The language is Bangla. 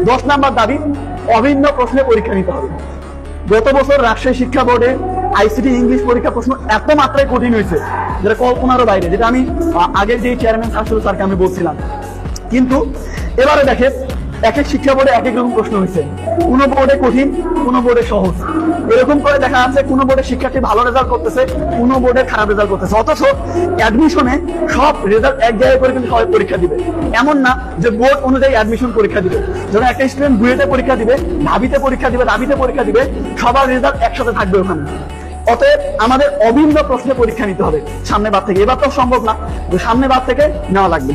10 নাম্বার দাবি, অভিন্ন প্রশ্নে পরীক্ষা নিতে হবে। গত বছর রাজশাহী শিক্ষা বোর্ডে আইসিটি ইংলিশ পরীক্ষা প্রশ্ন এত মাত্রায় কঠিন হয়েছে যেটা কল্পনারও বাইরে, যেটা আমি আগের যে চেয়ারম্যান শাসুল স্যারকে আমি বলছিলাম। কিন্তু এবারে দেখে এক এক শিক্ষা বোর্ডে এক এক রকম প্রশ্ন হয়েছে, কোনো বোর্ডে কঠিন, কোনো বোর্ডে সহজ। এরকম করে দেখা যাচ্ছে কোনো বোর্ডে শিক্ষার্থী ভালো রেজাল্ট করতেছে, কোনো বোর্ডে খারাপ রেজাল্ট করতেছে, অথচ অ্যাডমিশনে সব রেজাল্ট এক জায়গায় করে কিন্তু সবাই পরীক্ষা দিবে। এমন না যে বোর্ড অনুযায়ী অ্যাডমিশন পরীক্ষা দিবে। যখন একটা স্টুডেন্ট বুয়েটে পরীক্ষা দিবে, ঢাবিতে পরীক্ষা দিবে, রাবিতে পরীক্ষা দিবে, সবার রেজাল্ট একসাথে থাকবে ওখানে। অতএব আমাদের অভিন্ন প্রশ্নে পরীক্ষা নিতে হবে সামনের বার থেকে। এবার তো সম্ভব না, সামনের বার থেকে নেওয়া লাগবে।